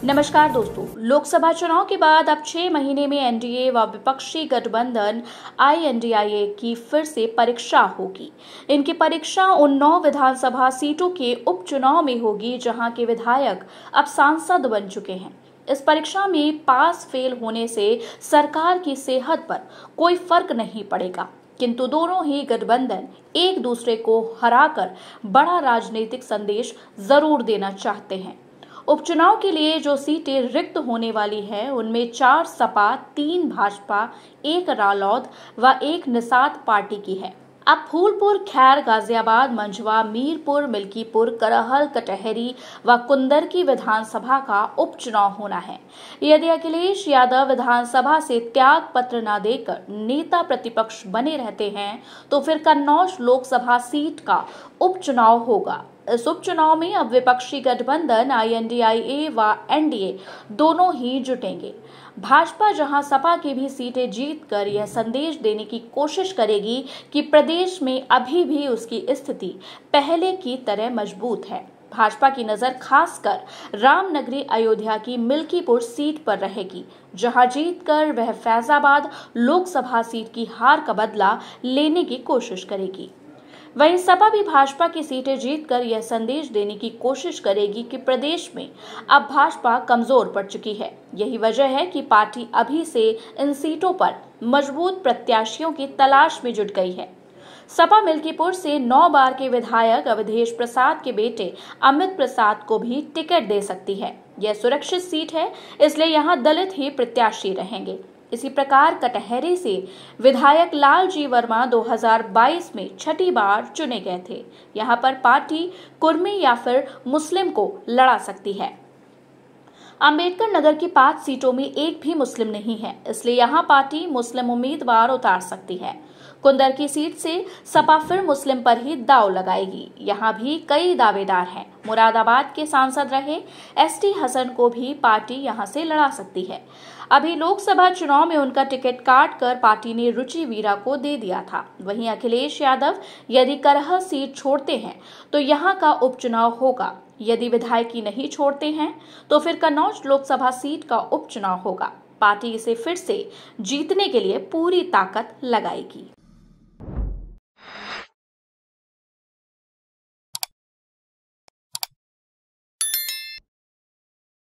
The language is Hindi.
नमस्कार दोस्तों, लोकसभा चुनाव के बाद अब 6 महीने में एनडीए व विपक्षी गठबंधन आईएनडीआईए की फिर से परीक्षा होगी। इनकी परीक्षा उन 9 विधानसभा सीटों के उपचुनाव में होगी जहां के विधायक अब सांसद बन चुके हैं। इस परीक्षा में पास फेल होने से सरकार की सेहत पर कोई फर्क नहीं पड़ेगा, किंतु दोनों ही गठबंधन एक दूसरे को हराकर बड़ा राजनीतिक संदेश जरूर देना चाहते हैं। उपचुनाव के लिए जो सीटें रिक्त होने वाली हैं उनमें 4 सपा, 3 भाजपा, 1 रालोद व 1 निषाद पार्टी की है। अब फूलपुर, खैर, गाजियाबाद, मंझवा, मीरपुर, मिल्कीपुर, करहल, कटहरी व कुंदरकी विधानसभा का उपचुनाव होना है। यदि अखिलेश यादव विधानसभा से त्याग पत्र न देकर नेता प्रतिपक्ष बने रहते हैं तो फिर कन्नौज लोकसभा सीट का उपचुनाव होगा। इस उपचुनाव में अब विपक्षी गठबंधन आईएनडीआईए व एनडीए दोनों ही जुटेंगे। भाजपा जहां सपा की भी सीटें जीतकर यह संदेश देने की कोशिश करेगी कि प्रदेश में अभी भी उसकी स्थिति पहले की तरह मजबूत है। भाजपा की नजर खासकर रामनगरी अयोध्या की मिल्कीपुर सीट पर रहेगी, जहां जीतकर वह फैजाबाद लोकसभा सीट की हार का बदला लेने की कोशिश करेगी। वहीं सपा भी भाजपा की सीटें जीतकर यह संदेश देने की कोशिश करेगी कि प्रदेश में अब भाजपा कमजोर पड़ चुकी है। यही वजह है कि पार्टी अभी से इन सीटों पर मजबूत प्रत्याशियों की तलाश में जुट गई है। सपा मिल्कीपुर से 9 बार के विधायक अवधेश प्रसाद के बेटे अमित प्रसाद को भी टिकट दे सकती है। यह सुरक्षित सीट है, इसलिए यहां दलित ही प्रत्याशी रहेंगे। इसी प्रकार कटहरी से विधायक लालजी वर्मा 2022 में 6ठी बार चुने गए थे। यहां पर पार्टी कुर्मी या फिर मुस्लिम को लड़ा सकती है। अंबेडकर नगर की 5 सीटों में एक भी मुस्लिम नहीं है, इसलिए यहां पार्टी मुस्लिम उम्मीदवार उतार सकती है। कुंदर की सीट से सपा फिर मुस्लिम पर ही दांव लगाएगी। यहां भी कई दावेदार हैं। मुरादाबाद के सांसद रहे एसटी हसन को भी पार्टी यहां से लड़ा सकती है। अभी लोकसभा चुनाव में उनका टिकट काट कर पार्टी ने रुचि वीरा को दे दिया था। वहीं अखिलेश यादव यदि करह सीट छोड़ते हैं तो यहां का उपचुनाव होगा। यदि विधायकी नहीं छोड़ते हैं तो फिर कन्नौज लोकसभा सीट का उपचुनाव होगा। पार्टी इसे फिर से जीतने के लिए पूरी ताकत लगाएगी।